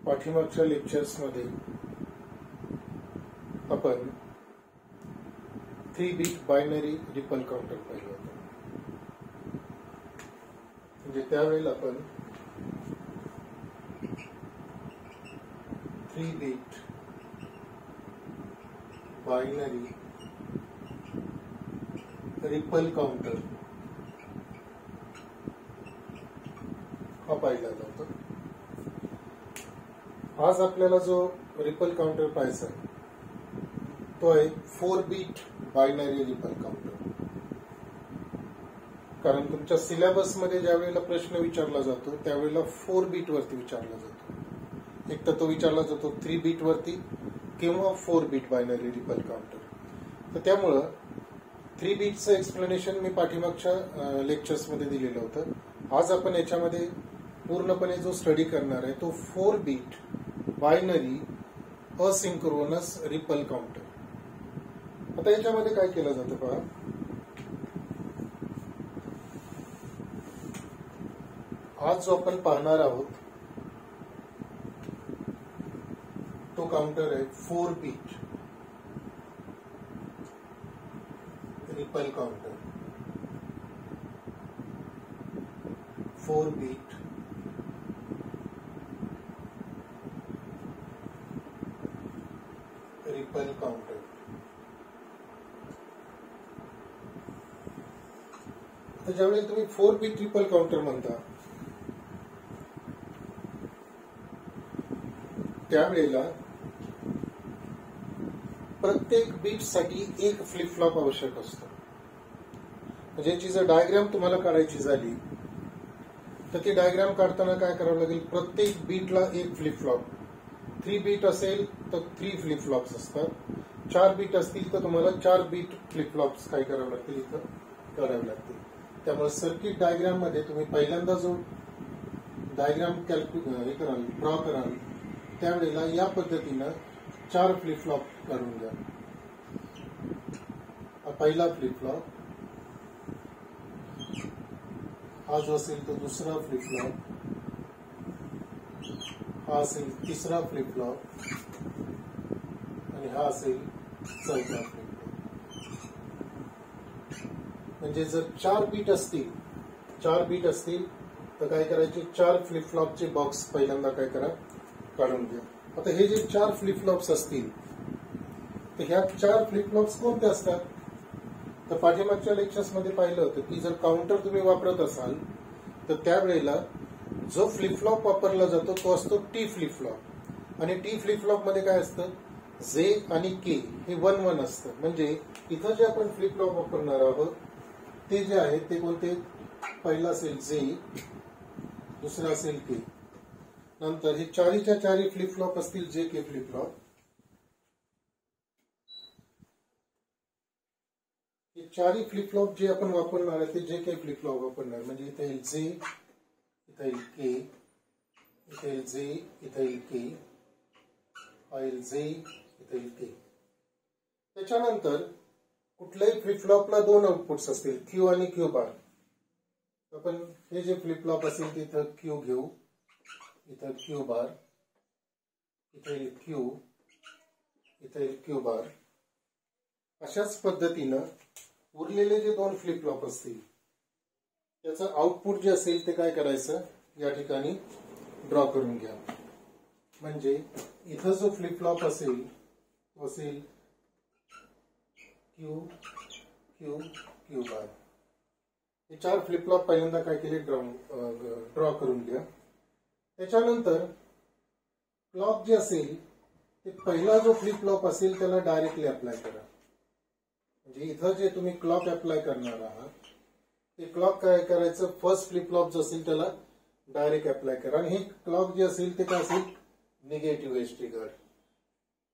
पाठीमागच्या लेक्चर्समध्ये आपण 3 बीट बायनरी रिपल काउंटर पाहिलं होतं. म्हणजे त्यावेळेला आपण 3 बीट बायनरी रिपल काउंटर हा पाहिला होता. आज आपल्याला जो रिपल काउंटर पाहायचा तो आहे 4 बीट बायनरी रिपल काउंटर. कारण तुमच्या सिलेबस मध्ये ज्या वेळेला प्रश्न विचारला जातो त्यावेळेला 4 बीट वरती विचारला जातो. एक तर तो विचारला जातो 3 बीट वरती किंवा 4 बीट बायनरी रिपल काउंटर. तर त्यामुळं 3 बीटचं एक्सप्लेनेशन मी पाठीमागच्या लेक्चर्स मध्ये दिलेलं होतं. आज आपण याच्यामध्ये पूर्णपणे जो स्टडी करणार आहे तो 4 bit binary asynchronous ripple counter. आता याच्यामध्ये काय केलं जातं पहा. आज जो आपण पाहणार आहोत तो काउंटर आहे 4 bit ripple counter. 4 bit ripple counter. तर ज्यावेळेला तुम्ही 4 बीट रिपल काउंटर म्हणता त्यावेळेला प्रत्येक बीट साठी एक फ्लिप फ्लॉप आवश्यक असतो. म्हणजे याची जर डायग्राम तुम्हाला काढायची झाली तर ती डायग्राम काढताना काय करावं लागेल. प्रत्येक बीटला एक फ्लिप फ्लॉप. 3 बीट असेल तर 3 फ्लिप फ्लॉप्स असतात. 4 बीट असतील तर तुम्हाला 4 बीट फ्लिप फ्लॉप्स काय करावं लागतील इथं करावे लागतील. त्यामुळे सर्किट डायग्राम मध्ये तुम्ही पहिल्यांदा जो डायग्राम ड्रॉ कराल त्यावेळेला या पद्धतीनं 4 फ्लिप फ्लॉप काढून घ्या. पहिला फ्लिप फ्लॉप, हा जो असेल तो दुसरा फ्लिप फ्लॉप, हा असेल तिसरा फ्लिप फ्लॉप आणि हा असेल चौथा फ्लिप फ्लॉप. म्हणजे जर 4 बीट असतील तर काय करायचे 4 फ्लिप फ्लॉपचे बॉक्स पहिल्यांदा काय करा काढून घ्या. आता हे जे 4 फ्लिप फ्लॉप्स असतील तर ह्या 4 फ्लिप फ्लॉप्स कोणते असतात. तर पाठीमागच्या लेक्चर्स मध्ये पाहिलं होतं की जर काउंटर तुम्ही वापरत असाल तर त्यावेळेला जो फ्लिप फ्लॉप वापरला जातो तो असतो टी फ्लिप फ्लॉप. आणि टी फ्लिप फ्लॉप मध्ये काय असतं जे आणि के हे 1-1 असतं. म्हणजे इथं जे आपण फ्लिप फ्लॉप वापरणार आहोत ते जे आहे ते कोणते. पहिला असेल जे, दुसरा असेल के. नंतर हे 4च्या 4 फ्लिप फ्लॉप असतील जे के फ्लिप फ्लॉप. हे 4 फ्लिप फ्लॉप जे आपण वापरणार आहे ते जे के फ्लिप फ्लॉप वापरणार. म्हणजे इथे येईल जे, इथे येईल के, इथे येईल जे, इथे येईल के, हा येईल जे, इथे येईल के. त्याच्यानंतर कुठल्याही फ्लिप फ्लॉपला 2 आउटपुट्स असतील क्यू आणि क्यू बार. आपण हे जे फ्लिप फ्लॉप असेल ते इथं क्यू घेऊ, इथं क्यू बार, इथे येईल क्यू, इथे येईल क्यू बार. अशाच पद्धतीनं उरलेले जे 2 फ्लिप फ्लॉप असतील त्याचं आउटपुट जे असेल ते काय करायचं या ठिकाणी ड्रॉ करून घ्या. म्हणजे इथं जो फ्लिप फ्लॉप असेल तो असेल क्यू क्यू क्यू बार. हे 4 फ्लिप फ्लॉप पहिल्यांदा काय केले ड्रॉ करून घ्या. त्याच्यानंतर क्लॉक जे असेल ते पहिला जो फ्लिप फ्लॉप असेल त्याला डायरेक्टली अप्लाय करा. म्हणजे इथं जे तुम्ही क्लॉक अप्लाय करणार आहात ते क्लॉक काय करायचं फर्स्ट फ्लिप फ्लॉप जो असेल त्याला डायरेक्ट अप्लाय करा. आणि हे क्लॉक जे असेल ते काय असेल निगेटिव्ह एज ट्रिगर.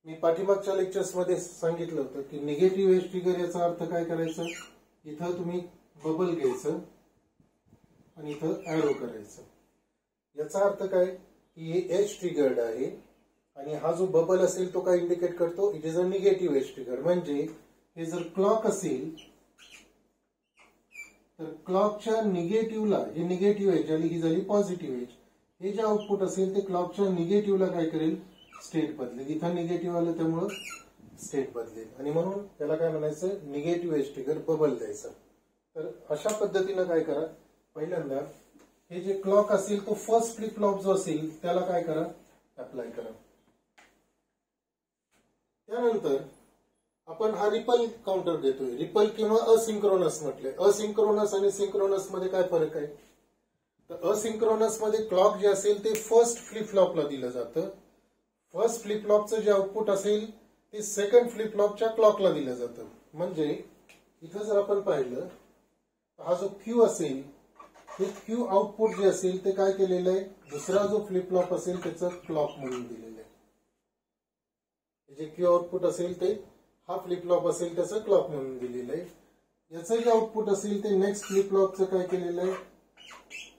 मी पाठीमागच्या लेक्चर्स मध्ये सांगितलं होतं की निगेटिव्ह एज ट्रिगर याचा अर्थ काय करायचं. इथं तुम्ही बबल घ्यायचं आणि इथं ऍरो करायचं. याचा अर्थ काय की हे एज ट्रिगर्ड आहे आणि हा जो बबल असेल तो काय इंडिकेट करतो it is a negative edge trigger. म्हणजे हे जर क्लॉक असेल तर क्लॉकच्या निगेटिव्हला, ही निगेटिव्ह एज झाली ही झाली पॉझिटिव्ह एज, हे जे आउटपुट असेल ते क्लॉकच्या निगेटिव्हला काय करेल, स्टेट बदलेल. इथं निगेटिव्ह आलं त्यामुळं स्टेट बदलेल आणि म्हणून त्याला काय म्हणायचं, निगेटिव्ह एज ट्रिगर बबल द्यायचा. तर अशा पद्धतीनं काय करा, पहिल्यांदा हे जे क्लॉक असेल तो फर्स्ट फ्लिप फ्लॉप जो असेल त्याला काय करा, अप्लाय करा. त्यानंतर आपण हा रिपल काउंटर देतोय. रिपल किंवा असिंक्रोनस म्हटले. असिंक्रोनस आणि सिंक्रोनस मध्ये काय फरक आहे, तर असिंक्रोनस मध्ये क्लॉक जे असेल ते फर्स्ट फ्लिप फ्लॉपला दिलं जातं. फर्स्ट फ्लिप फ्लॉपचं जे आउटपुट असेल ते सेकंड फ्लिप फ्लॉपच्या क्लॉकला दिलं जातं. म्हणजे इथं जर आपण पाहिलं हा जो क्यू असेल ते क्यू आउटपुट जे असेल ते काय केलेलं आहे, दुसरा जो फ्लिप फ्लॉप असेल त्याचं क्लॉक म्हणून दिलेलं आहे. जे क्यू आउटपुट असेल ते हा फ्लिप फ्लॉप असेल त्याचं क्लॉक म्हणून दिलेलं आहे. याचं जे आउटपुट असेल ते नेक्स्ट फ्लिप फ्लॉपचं काय केलेलं आहे,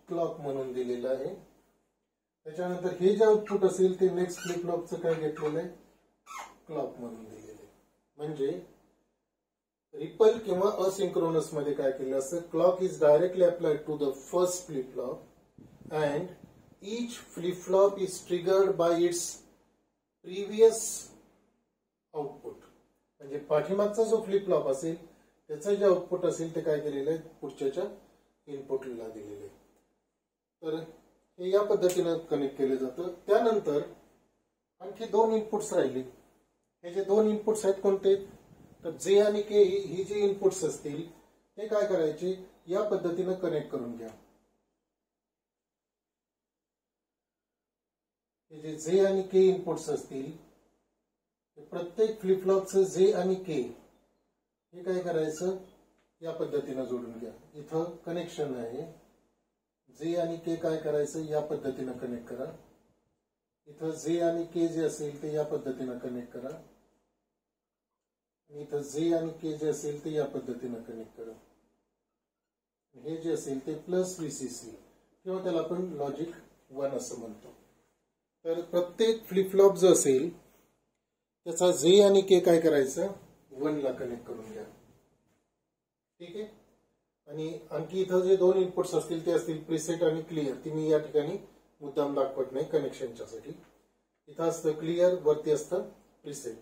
क्लॉक म्हणून दिलेलं आहे. त्याच्यानंतर हे जे आउटपुट असेल ते नेक्स्ट फ्लिप फ्लॉपचं काय घेतलेलं आहे, क्लॉक म्हणून दिलेलं आहे. म्हणजे रिपल किंवा असिंक्रोनस मध्ये काय केलं असतं, clock is directly applied to the first flip flop and each flip flop is triggered by its previous output. म्हणजे पाठीमागचा जो फ्लिप फ्लॉप असेल त्याचं जे आउटपुट असेल ते काय केलेलं आहे, पुढच्याच्या इनपुटला दिलेलं आहे. तर हे या पद्धतीनं कनेक्ट केलं जातं. त्यानंतर आणखी दोन इनपुट्स राहिले. हे जे दोन इनपुट्स आहेत कोणते, तर जे आणि के ही जी इनपुट्स असतील ते काय करायचे, या पद्धतीनं कनेक्ट करून घ्या. हे जे जे आणि के इनपुट्स असतील प्रत्येक फ्लिप फ्लॉपचं जे आणि के हे काय करायचं, या पद्धतीनं जोडून घ्या. इथं कनेक्शन आहे, जे आणि के काय करायचं, या पद्धतीनं कनेक्ट करा. इथं जे आणि के जे असेल ते या पद्धतीनं कनेक्ट करा. इथं जे आणि के जे असेल ते या पद्धतीनं कनेक्ट करा. हे जे असेल ते प्लस व्हीसीसी किंवा त्याला आपण लॉजिक 1 असं म्हणतो. तर प्रत्येक फ्लिप फ्लॉप जो असेल त्याचा जे आणि के काय करायचं, 1 ला कनेक्ट करून घ्या. ठीक आहे. आणि आणखी इथं जे दोन इनपुट्स असतील ते असतील प्रीसेट आणि क्लिअर. ती मी या ठिकाणी मुद्दाम दाखवत नाही कनेक्शनच्या साठी. इथं असतं क्लिअर, वरती असतं प्रीसेट.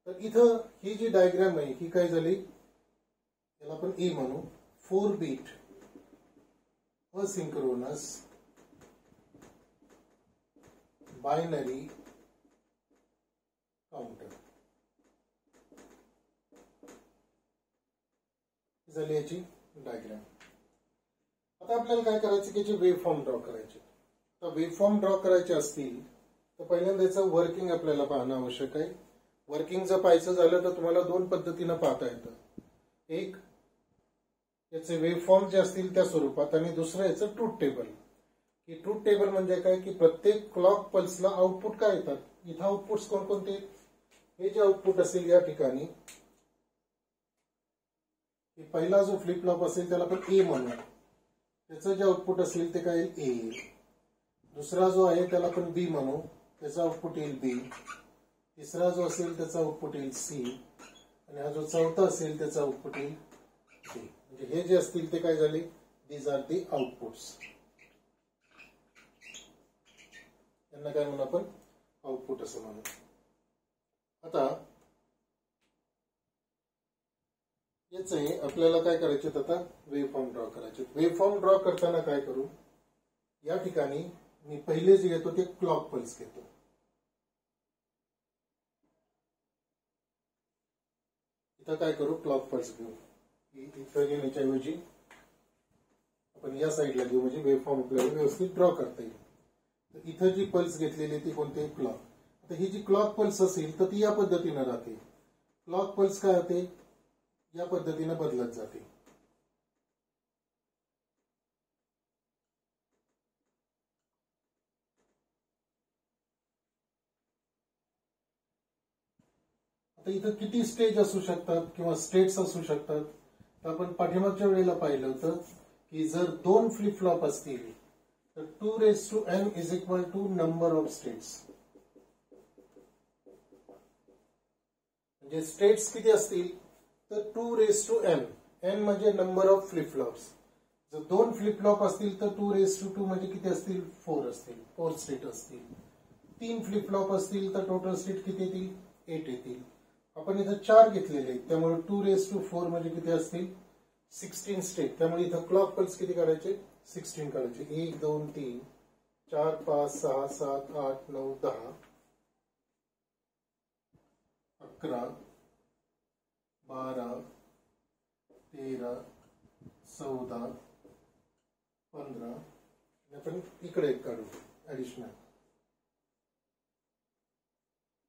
तर इथं ही जी डायग्राम आहे ही काय झाली, याला आपण ए म्हणू, 4 बीट असिंक्रोनस बायनरी काउंटर झाली याची डायग्राम. आता आपल्याला काय करायचं की याची वेव फॉर्म ड्रॉ करायची. तर वेव फॉर्म ड्रॉ करायचे असतील तर पहिल्यांदा याचं वर्किंग आपल्याला पाहणं आवश्यक आहे. वर्किंग जर पाहायचं झालं तर तुम्हाला दोन पद्धतीनं पाहता येतं. एक याचे वेव फॉर्म जे असतील त्या स्वरूपात आणि दुसरं याचं ट्रूथ टेबल. की ट्रूथ टेबल म्हणजे काय की प्रत्येक क्लॉक पल्सला आउटपुट काय येतात. इथं आउटपुट्स कोणकोणते, हे जे आउटपुट असेल या ठिकाणी पहिला जो फ्लिप फ्लॉप असेल त्याला आपण ए म्हणू. त्याचं जे आउटपुट असेल ते काय येईल ए. दुसरा जो आहे त्याला आपण बी म्हणू, त्याचा आउटपुट येईल बी. तिसरा जो असेल त्याचा आउटपुट येईल सी आणि हा जो चौथा असेल त्याचा आउटपुट येईल डी. म्हणजे हे जे असतील ते काय झाले, दीज आर दी आउटपुट्स. यांना काय म्हणू आपण, आउटपुट असं म्हणू. आता याच आहे आपल्याला काय करायचे, आता वेव फॉर्म ड्रॉ करायचे. वेव फॉर्म ड्रॉ करताना काय करू, या ठिकाणी मी पहिले जे घेतो ते क्लॉक पल्स घेतो. इथं काय करू, क्लॉक पल्स घेऊ. इथं घेण्याच्या ऐवजी आपण या साईडला घेऊ, म्हणजे वेव फॉर्म आपल्याला व्यवस्थित ड्रॉ करता येईल. तर इथं जी पल्स घेतलेली ती कोणती, क्लॉक. आता ही जी क्लॉक पल्स असेल तर ती या पद्धतीनं राहते. क्लॉक पल्स काय होते, या पद्धतीनं बदलत जाते. आता इथं किती स्टेज असू शकतात किंवा स्टेट्स असू शकतात. तर आपण पाठीमागच्या वेळेला पाहिलं होतं की जर दोन फ्लिप फ्लॉप असतील तर 2n is equal to number of states. म्हणजे स्टेट्स किती असतील तर 2n. n म्हणजे नंबर ऑफ फ्लिप फ्लॉप्स. जर 2 फ्लिप फ्लॉप असतील तर 2 म्हणजे किती असतील 4 असतील, 4 स्टेट असतील. 3 फ्लिप फ्लॉप असतील तर टोटल स्टेट किती येतील 8 येतील. आपण इथं 4 घेतलेले आहेत त्यामुळे 2 म्हणजे किती असतील 16 स्टेट. त्यामुळे इथं क्लॉक पल्स किती काढायचे 16 काढायचे. 1 2 3 4 5 6 7 8 9 10 11 12 13 14 15. आपण इकडे एक काढू ऍडिशनल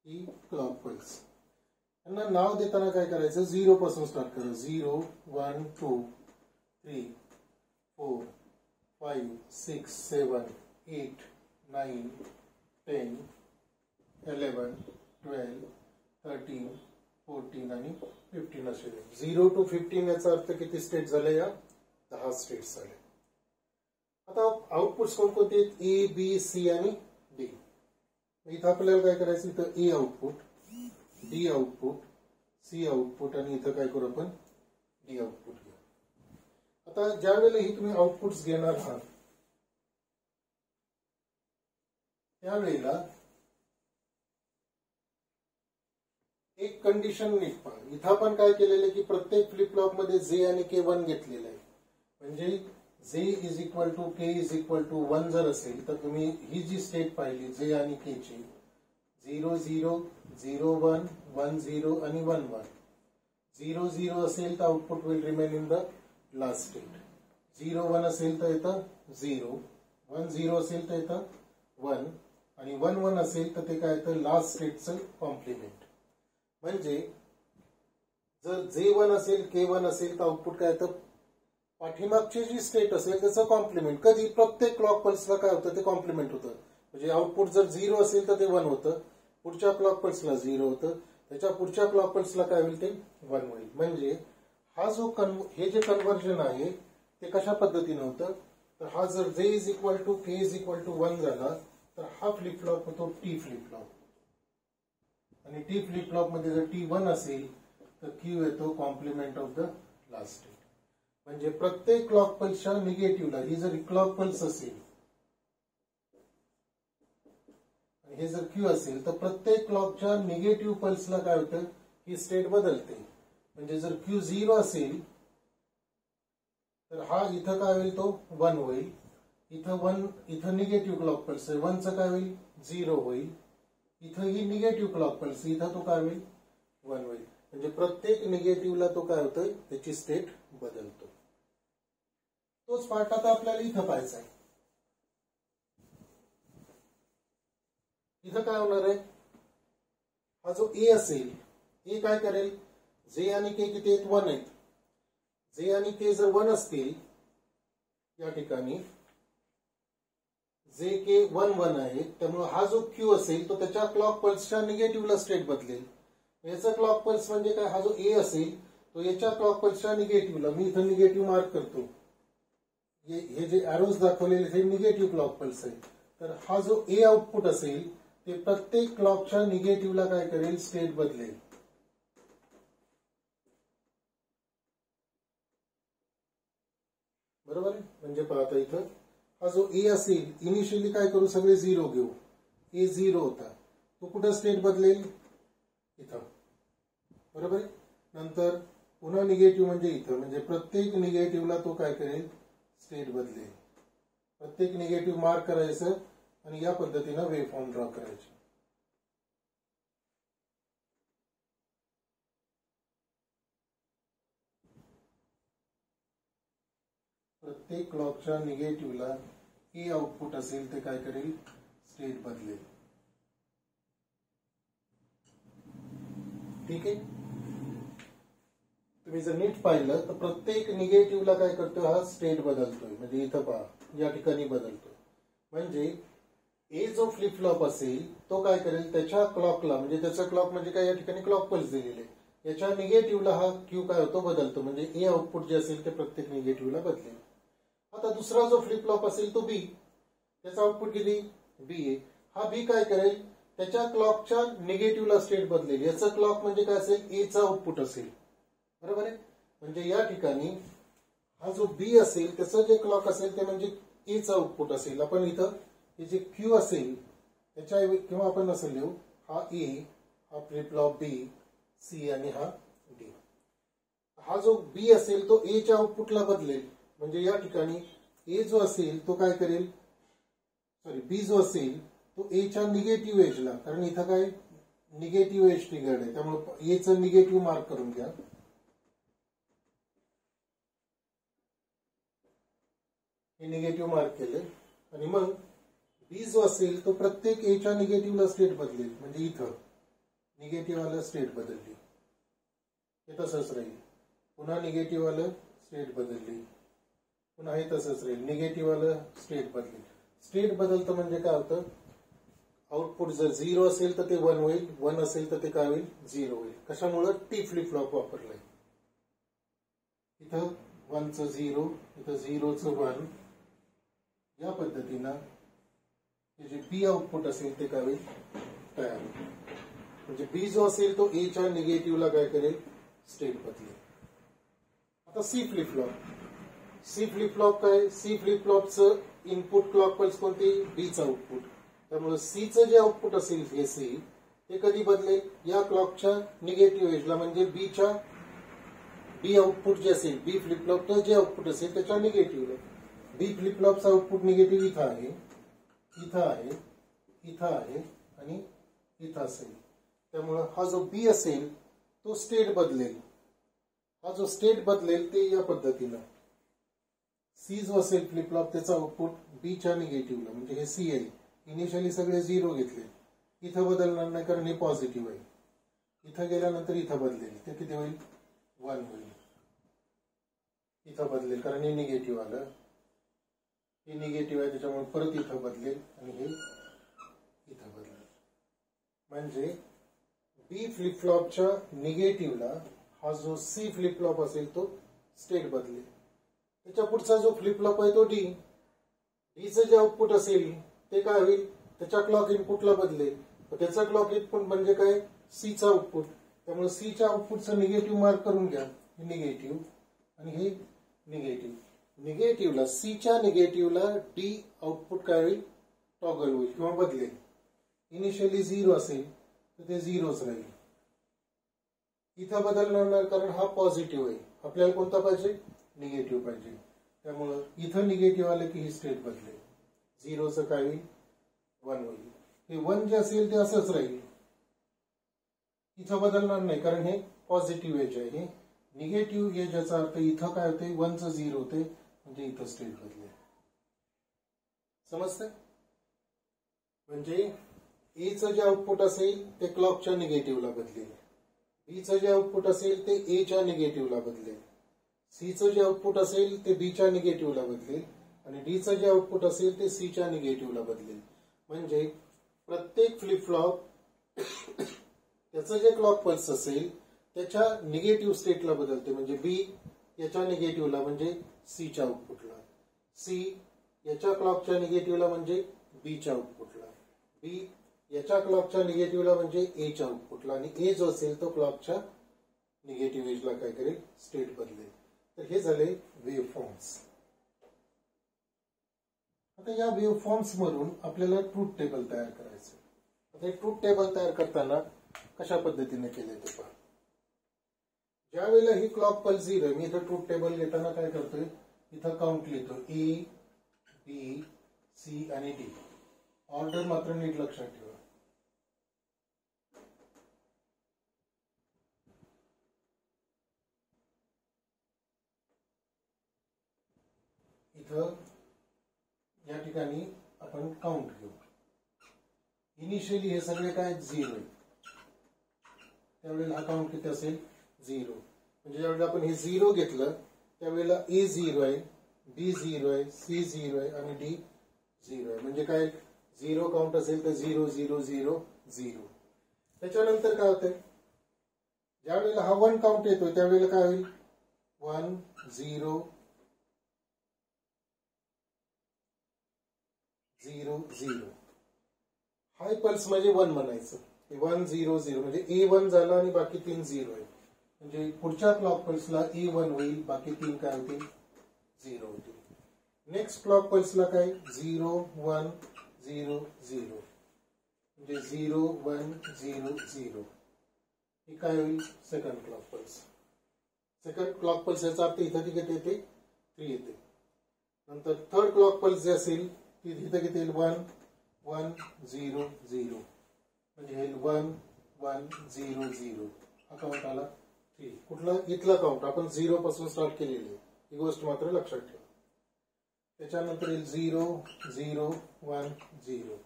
ही क्लॉक पल्स. यांना नाव देताना काय करायचं 0 पासून स्टार्ट करायचं. 0 1 2 3 4 5 6 7 8 9 10 11 12 13 14 आणि 15 असे. 0 to 15 याचा अर्थ किती स्टेट झाले या 10 स्टेट्स झाले. आता आउटपुट्स कोणकोणते आहेत ए बी सी आणि डी. इथं आपल्याला काय करायचं इथं A output D output C output आणि इथं काय करू आपण डी आउटपुट घेऊ. आता ज्या वेळेला ही तुम्ही आउटपुट्स घेणार आहात त्यावेळेला एक कंडिशन नीट पहा. इथं आपण काय केलेलं की प्रत्येक फ्लिप फ्लॉप मध्ये जे आणि के 1 घेतलेलं आहे. म्हणजे J is equal to K is equal to 1 जर असेल तर तुम्ही ही जी स्टेट पाहिली जे आणि के ची 0 0 0 1 1 0 आणि 1 1. 0 0 असेल तर output will remain in the last state. 0 1 असेल तर इथं 0 1 0 असेल तर इथं 1 आणि 1 1 असेल तर ते काय तर लास्ट स्टेटचं कॉम्प्लिमेंट. म्हणजे जर जे 1 असेल के 1 असेल तर आउटपुट काय तर पाठीमागची जी स्टेट असेल त्याचं कॉम्प्लिमेंट. कधी प्रत्येक क्लॉक पल्सला काय होतं ते कॉम्प्लिमेंट होतं. म्हणजे आउटपुट जर 0 असेल तर ते 1 होतं, पुढच्या क्लॉक पल्सला 0 होतं, त्याच्या पुढच्या क्लॉक पल्सला काय होईल ते 1 होईल. म्हणजे हा जो हे जे कन्व्हर्जन आहे ते कशा पद्धतीने होतं तर हा जर J is equal to K is equal to 1 झाला तर हा फ्लिप फ्लॉप होतो टी फ्लिप फ्लॉप. आणि टी फ्लिप फ्लॉप मध्ये जर T1 असेल तर क्यू येतो complement of the last state. म्हणजे प्रत्येक क्लॉक पल्सच्या निगेटिव्हला ही जर क्लॉक पल्स असेल आणि हे जर क्यू असेल तर प्रत्येक क्लॉकच्या निगेटिव्ह पल्सला काय होतं ही स्टेट बदलते. म्हणजे जर क्यू 0 असेल तर हा इथं काय होईल तो 1 होईल. इथं निगेटिव्ह क्लॉक पल्स आहे 1 चं काय होईल 0 होईल. इथं ही निगेटिव्ह क्लॉक पल्स इथं तो काय होईल 1 होईल. म्हणजे प्रत्येक निगेटिव्हला तो काय होतोय त्याची स्टेट बदलतो. तोच पार्ट आता आपल्याला इथं पाहायचा आहे. इथं काय होणार आहे हा जो ए असेल ए काय करेल जे आणि के किती आहेत 1 आहेत. जे आणि के जर 1 असतील या ठिकाणी जे के 1 1 आहेत त्यामुळे हा जो क्यू असेल तो त्याच्या क्लॉक पल्सच्या निगेटिव्हला स्टेट बदलेल. याचा क्लॉक पल्स म्हणजे काय हा जो ए असेल तो याच्या क्लॉक पल्सच्या निगेटिव्हला मी इथं निगेटिव्ह मार्क करतो. हे जे एरोज दाखवलेले हे निगेटिव्ह क्लॉक पल्स आहे. तर हा जो ए आउटपुट असेल ते प्रत्येक क्लॉकच्या निगेटिव्हला काय करेल स्टेट बदलेल. बरोबर आहे. म्हणजे पाहता इथं हा जो ए असेल इनिशियली काय करू सगळे 0 घेऊ. ए 0 होता तो कुठं स्टेट बदलेल इथं. बरोबर आहे. नंतर पुन्हा निगेटिव्ह म्हणजे इथं. म्हणजे प्रत्येक निगेटिव्हला तो काय करेल स्टेट बदलेल. प्रत्येक निगेटिव्ह मार्क करायचं आणि या पद्धतीनं वेव फॉर्म ड्रॉ करायची. प्रत्येक क्लॉकच्या निगेटिव्हला ए आउटपुट असेल ते काय करेल स्टेट बदलेल. ठीक आहे. तुम्ही जर नीट पाहिलं तर प्रत्येक निगेटिव्हला काय करतोय हा स्टेट बदलतोय. म्हणजे इथं पहा या ठिकाणी बदलतोय. म्हणजे ए जो फ्लिप फ्लॉप असेल तो काय करेल त्याच्या क्लॉकला म्हणजे त्याचा क्लॉक म्हणजे काय या ठिकाणी क्लॉक पल्स दिलेले याच्या निगेटिव्हला हा क्यू काय होतो बदलतो. म्हणजे ए आउटपुट जे असेल ते प्रत्येक निगेटिव्हला बदलेल. आता दुसरा जो फ्लिप फ्लॉप असेल तो बी त्याचा आउटपुट किती बी आहे. हा बी काय करेल त्याच्या क्लॉकच्या निगेटिव्हला स्टेट बदलेल. याचा क्लॉक म्हणजे काय असेल ए चा आउटपुट असेल. बरोबर आहे. म्हणजे या ठिकाणी हा जो बी असेल त्याचं जे क्लॉक असेल ते म्हणजे ए चं आउटपुट असेल. आपण इथं हे जे क्यू असेल त्याच्या किंवा आपण असं लिहू, हा ए, हा फ्लिप फ्लॉप बी, सी आणि हा डी. हा जो बी असेल तो ए च्या आउटपुटला बदलेल. म्हणजे या ठिकाणी ए जो असेल तो काय करेल, बी जो असेल तो ए च्या निगेटिव्ह एजला, कारण इथं काय निगेटिव्ह एज ट्रिगर्ड आहे त्यामुळे ए चं निगेटिव्ह मार्क करून घ्या. हे निगेटिव्ह मार्क केले आणि मग बी जो असेल तो प्रत्येक ए च्या निगेटिव्हला स्टेट बदलेल. म्हणजे इथं निगेटिव्ह आलं स्टेट बदलली, हे तसंच राहील. पुन्हा निगेटिव्ह आलं स्टेट बदलली, पुन्हा हे तसंच राहील. निगेटिव्ह आलं स्टेट बदलली. स्टेट बदलतं म्हणजे काय होतं, आउटपुट जर 0 असेल तर ते 1 होईल, 1 असेल तर ते काय होईल 0 होईल. कशामुळे टी फ्लिप फ्लॉप वापरलाय. इथं 1 चं 0, इथं 0 चं 1. या पद्धतीनं हे जे बी आउटपुट असेल ते काय होईल तयार होईल. म्हणजे बी जो असेल तो ए च्या निगेटिव्हला काय करेल स्टेट बदलेल. आता C flip flop. C flip flop काय, सी फ्लिप फ्लॉपचं इनपुट क्लॉक पल्स कोणती, बीचं आउटपुट. त्यामुळे सीचं जे आउटपुट असेल हे सी ते कधी बदलेल, या क्लॉकच्या निगेटिव्ह एजला. म्हणजे बी आउटपुट जे असेल, बी फ्लिप फ्लॉपचं जे आउटपुट असेल त्याच्या निगेटिव्हला. बी फ्लिप फ्लॉपचं आउटपुट निगेटिव्ह इथं आहे, इथं आहे, इथं आहे आणि इथं असेल. त्यामुळं हा जो बी असेल तो स्टेट बदलेल. हा जो स्टेट बदलेल ते या पद्धतीनं, सी जो असेल फ्लिप फ्लॉप त्याचा आउटपुट बी च्या निगेटिव्हला. म्हणजे हे सी आहे, इनिशियली सगळे 0 घेतले, इथं बदलणार नाही कारण हे पॉझिटिव्ह आहे. इथं गेल्यानंतर इथं बदलेल, ते किती होईल 1 होईल. इथं बदलेल कारण हे निगेटिव्ह आलं, हे निगेटिव्ह आहे त्याच्यामुळे परत इथं बदलेल आणि हे इथं बदलेल. म्हणजे बी फ्लिप फ्लॉपच्या निगेटिव्हला हा जो सी फ्लिप फ्लॉप असेल तो स्टेट बदलेल. त्याच्या पुढचा जो फ्लिप फ्लॉप आहे तो डी. डीचं जे आउटपुट असेल ते काय होईल, त्याच्या क्लॉक इनपुटला बदलेल. त्याचा क्लॉक इनपुट म्हणजे काय सीचा आउटपुट. त्यामुळे सीच्या आउटपुटचं निगेटिव्ह मार्क करून घ्या. हे निगेटिव्ह आणि हे निगेटिव्ह. निगेटिव्हला सीच्या निगेटिव्हला डी आउटपुट काय होईल टॉगल होईल किंवा बदलेल. इनिशियली 0 असेल तर ते 0च राहील. इथं बदलणार नाही कारण हा पॉझिटिव्ह आहे, आपल्याला कोणता पाहिजे निगेटिव्ह पाहिजे. त्यामुळं इथं निगेटिव्ह आलं की ही स्टेट बदलेल. 0चं काय होईल 1 होईल. हे 1 जे असेल ते असंच राहील, इथं बदलणार नाही कारण हे पॉझिटिव्ह एज आहे. हे निगेटिव्ह एज याचा अर्थ इथं काय होते 1 चं 0 होते म्हणजे इथं स्टेट बदलेल. समजतंय. म्हणजे एचं जे आउटपुट असेल ते क्लॉकच्या निगेटिव्हला बदलेल, बीचं जे आउटपुट असेल ते ए च्या निगेटिव्हला बदलेल, सीचं जे आउटपुट असेल ते बी च्या निगेटिव्हला बदलेल आणि डीचं जे आउटपुट असेल ते सी च्या निगेटिव्हला बदलेल. म्हणजे प्रत्येक फ्लिप फ्लॉप त्याचं जे क्लॉक पल्स असेल त्याच्या निगेटिव्ह स्टेटला बदलते. म्हणजे बी याच्या निगेटिव्हला म्हणजे सी च्या आउटपुटला, सी याच्या क्लॉकच्या निगेटिव्हला म्हणजे बी च्या आउटपुटला, बी याच्या क्लॉकच्या निगेटिव्हला म्हणजे ए च्या आउटपुटला आणि ए जो असेल तो क्लॉकच्या निगेटिव्ह एजला काय करेल स्टेट बदलेल. तर हे झाले वेव्ह फॉर्म्स. आता या वेव्ह फॉर्म्स मधून आपल्याला ट्रूथ टेबल तयार करायचं. आता ट्रूथ टेबल तयार करताना कशा पद्धतीने केले ते पहा. ज्या वेळेला ही क्लॉक पल्स 0 आहे, मी इथं ट्रूथ टेबल घेताना काय करतोय इथं काउंट लिहितो ए बी सी आणि डी. ऑर्डर मात्र नीट लक्षात ठेवा. इथं या ठिकाणी आपण काउंट घेऊ. इनिशियली हे सगळे काय 0 आहे, त्यावेळेला हा काउंट किती असेल 0. म्हणजे ज्यावेळेला आपण हे 0 घेतलं त्यावेळेला ए 0 आहे, बी 0 आहे, सी 0 आहे आणि डी 0 आहे. म्हणजे काय 0 काउंट असेल तर 0 0 0 0. त्याच्यानंतर काय होतंय ज्यावेळेला हा 1 काउंट येतो त्यावेळेला काय होईल 1 0 0 0. हाय पल्स म्हणजे 1 म्हणायचं. 1 0 0 म्हणजे ए 1 झाला आणि बाकी 3 0 आहे. म्हणजे पुढच्या क्लॉक पल्सला ए 1 होईल, बाकी 3 काय होतील 0 होतील. नेक्स्ट क्लॉक पल्सला काय 0 1 0 0 म्हणजे 0 1 0 0 ही काय होईल second clock pulse. Second clock pulse याचा अर्थ इथं किती येते 3 येते. नंतर थर्ड क्लॉक पल्स जे असेल ती इथं किती येईल 1 1 0 0 म्हणजे येईल 1 1 0 0 हा काउंट आला 3. कुठला इथला काउंट आपण 0 पासून स्टार्ट केलेली आहे ही गोष्ट मात्र लक्षात ठेवा. त्याच्यानंतर येईल 0 0 1 0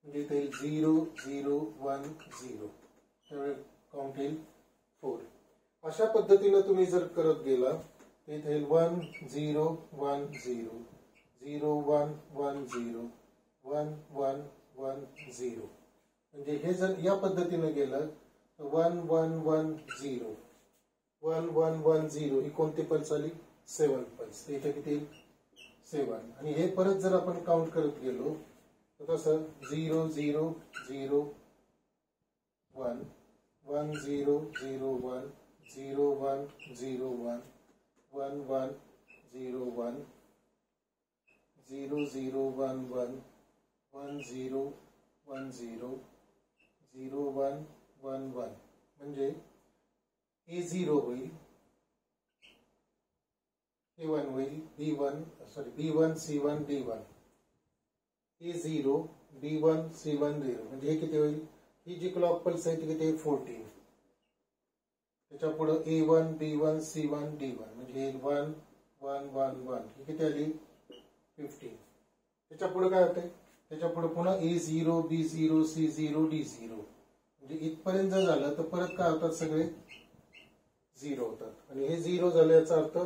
म्हणजे इथे येईल 0 0 1 0 त्यावेळी काउंट येईल 4. अशा पद्धतीने तुम्ही जर करत गेला तर इथे येईल 1 0 1 0 0 1 1 0 1 1 1 0 म्हणजे हे जर या पद्धतीने गेलं तर 1 1 1 0 1 1 1 0 ही कोणती पल्स आली 7 पल्स. इथे किती 7 आणि हे परत जर आपण काउंट करत गेलो तर कसं 0 0 0 1 1 0 0 1 0 1 0 1 1 1 0 1 0 0 1 1 1 0 1 0 0 1 1 1 म्हणजे A0 होईल A1 होईल B1 C1 D1 A0 B1 C1 D0 म्हणजे हे किती होईल ही जी क्लॉक पल्स आहे ती किती आहे 14. त्याच्या पुढे A1 B1 C1 D1 म्हणजे 1 1 1 1 ही किती आली 15. त्याच्या पुढे काय होते त्याच्या पुढे पुन्हा A0 B0 C0 D0 म्हणजे इथपर्यंत जर झालं तर परत काय होतात सगळे 0 होतात आणि हे 0 झालं याचा अर्थ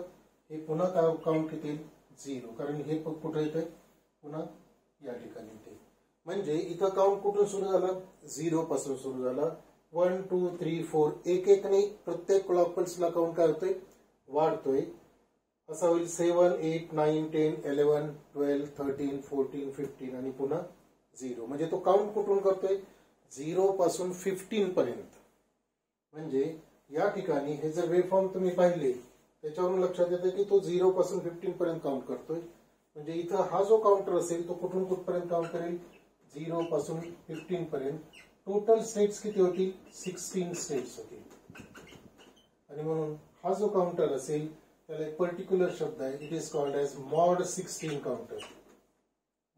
हे पुन्हा काउंट किती 0 कारण हे कुठे येते पुन्हा या ठिकाणी येते. म्हणजे इथं काउंट कुठून सुरू झाला 0 पासून सुरू झाला 1 2 3 4 एक एक ने प्रत्येक क्लॉक पल्सला काउंट काय होतोय वाढतोय. असा होईल 7 8 9 10 11 12 13 14 15 आणि पुन्हा 0 म्हणजे तो काउंट कुठून करतोय 0 पासून 15 पर्यंत. म्हणजे या ठिकाणी हे जर वेव्हफॉर्म तुम्ही पाहिले त्याच्यावरून लक्षात येते की तो 0 पासून 15 पर्यंत काउंट करतोय. म्हणजे इथं हा जो काउंटर असेल तो कुठून कुठपर्यंत काउंट करेल 0 पासून 15 पर्यंत. टोटल स्टेट्स किती होतील 16 स्टेट्स होतील. आणि म्हणून हा जो काउंटर असेल त्याला एक पर्टिक्युलर शब्द आहे it is called as mod 16 counter.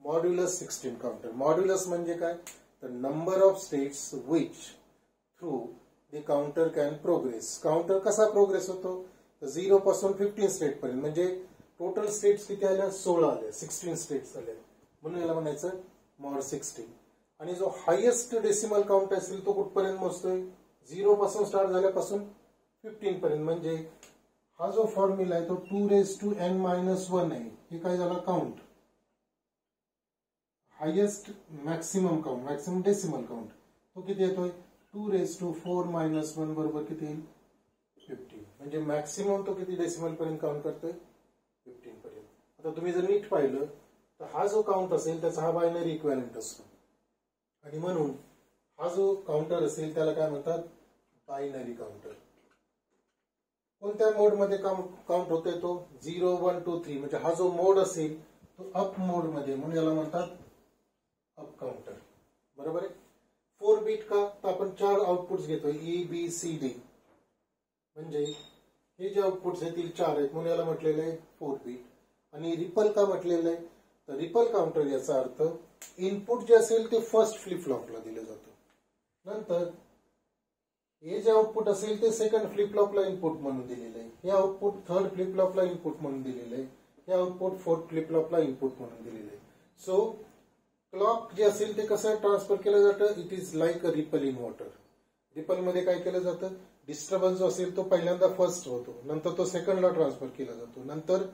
Modulus 16 counter. Modulus म्हणजे काय तर number of states which through the counter can progress. Counter कसा प्रोग्रेस होतो तर 0 पासून 15 स्टेट पर्यंत म्हणजे टोटल स्टेट्स किती आल्या 16 आल्या 16 स्टेट्स आल्या म्हणून याला म्हणायचं मॉड 16. आणि जो हायेस्ट डेसिमल काउंट असेल तो कुठपर्यंत मोजतोय 0 पासून स्टार्ट झाल्यापासून 15 पर्यंत. म्हणजे हा जो फॉर्म्युला आहे तो 2n-1 आहे. हे काय झाला count highest maximum count maximum decimal count तो किती येतोय 2⁴ बरोबर किती येईल 15. म्हणजे मॅक्सिमम तो किती डेसिमल पर्यंत काउंट करतोय 15 पर्यंत. आता तुम्ही जर नीट पाहिलं तर हा जो काउंट असेल त्याचा हा बायनरी इक्विव्हॅलेंट असतो आणि म्हणून हा जो काउंटर असेल त्याला काय म्हणतात बायनरी काउंटर. कोणत्या मोड मध्ये काउंट होतोय तो 0 1 2 3 म्हणजे हा जो मोड असेल तो अप मोड मध्ये म्हणून याला म्हणतात अप काउंटर. बरोबर आहे. 4 बीट का तर आपण 4 आउटपुट्स घेतोय ए बी सी डी म्हणजे हे जे आउटपुट्स येतील 4 आहेत म्हणून याला म्हटलेलं आहे 4 बीट. आणि रिपल का म्हटलेलं आहे तर रिपल काउंटर याचा अर्थ इनपुट जे असेल ते फर्स्ट फ्लिप फ्लॉपला दिलं जातं. नंतर हे जे आउटपुट असेल ते सेकंड फ्लिप फ्लॉपला इनपुट म्हणून दिलेलं आहे. हे आउटपुट थर्ड फ्लिप फ्लॉपला इनपुट म्हणून दिलेलं आहे. हे आउटपुट फोर्थ फ्लिप फ्लॉपला इनपुट म्हणून दिलेलं आहे. सो क्लॉक जे असेल ते कसं ट्रान्सफर केलं जातं it is like a ripple in water. Ripple मध्ये काय केलं जातं डिस्टर्बन्स जो असेल तो पहिल्यांदा फर्स्ट होतो नंतर तो सेकंडला ट्रान्सफर केला जातो नंतर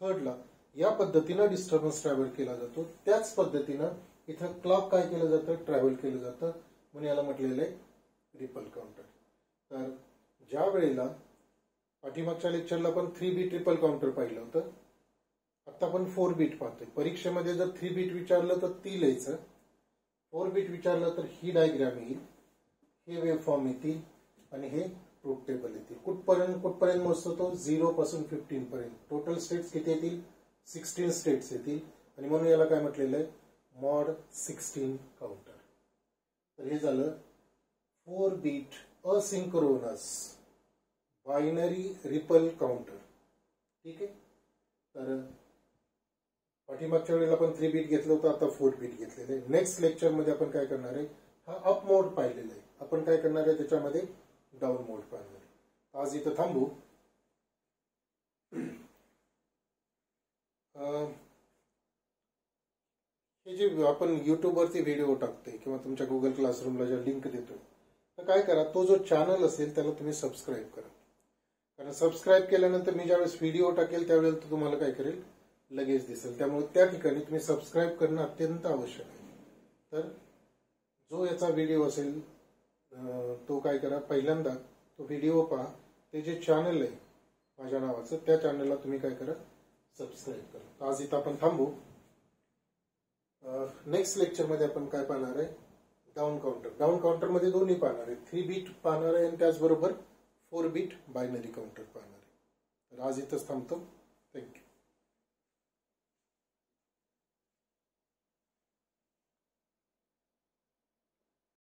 थर्डला. या पद्धतीनं डिस्टर्बन्स ट्रॅव्हल केला जातो. त्याच पद्धतीनं इथं क्लॉक काय केलं जातं ट्रॅव्हल केलं जातं म्हणून याला म्हटलेलं आहे रिपल काउंटर. तर ज्या वेळेला पाठीमागच्या लेक्चरला पण 3 बीट रिपल काउंटर पाहिलं होतं. आता आपण 4 बीट पाहतोय. परीक्षेमध्ये जर 3 बीट विचारलं तर ती लिहायचं 4 बीट विचारलं तर ही डायग्राम येईल हे वेव्हफॉर्म येतील आणि हे ट्रूथ टेबल येतील. कुठपर्यंत मोजतो तो 0 पासून 15 पर्यंत. टोटल स्टेट्स किती येतील? 16 स्टेट्स येतील आणि म्हणून याला काय म्हटलेलं आहे? Mod 16 counter. तर हे झालं 4 bit asynchronous binary ripple counter. ठीक आहे. तर पाठीमागच्या वेळेला आपण 3 बीट घेतलं होतं, आता 4 बीट घेतलेलं आहे. नेक्स्ट लेक्चर मध्ये आपण काय करणार आहे? हा अप मोड पाहिलेला आहे, आपण काय करणार आहे त्याच्यामध्ये? डाऊन मोड पाहणार आहे. आज इथं थांबू. हे जे आपण युट्यूबवरती व्हिडिओ टाकतोय किंवा तुमच्या गुगल क्लासरूमला ज्या लिंक देतोय, तर काय करा, तो जो चॅनल असेल त्याला तुम्ही सबस्क्राईब करा. कारण सबस्क्राईब केल्यानंतर मी ज्यावेळेस व्हिडिओ टाकेल त्यावेळेला तो तुम्हाला काय करेल? लगेच दिसेल. त्यामुळे त्या ठिकाणी तुम्ही सबस्क्राईब करणं अत्यंत आवश्यक आहे. तर जो याचा व्हिडिओ असेल तो काय करा, पहिल्यांदा तो व्हिडिओ पहा. ते जे चॅनल आहे माझ्या नावाचं, त्या चॅनलला तुम्ही काय करा? सबस्क्राईब करा. आज इथं आपण थांबू. नेक्स्ट लेक्चरमध्ये आपण काय पाहणार आहे? Down counter. डाऊन काउंटरमध्ये दोन्ही पाहणार आहे, 3 बीट पाहणार आहे आणि त्याचबरोबर 4 बीट बायनरी काउंटर पाहणार आहे. तर आज इथंच थांबतो. थँक्यू.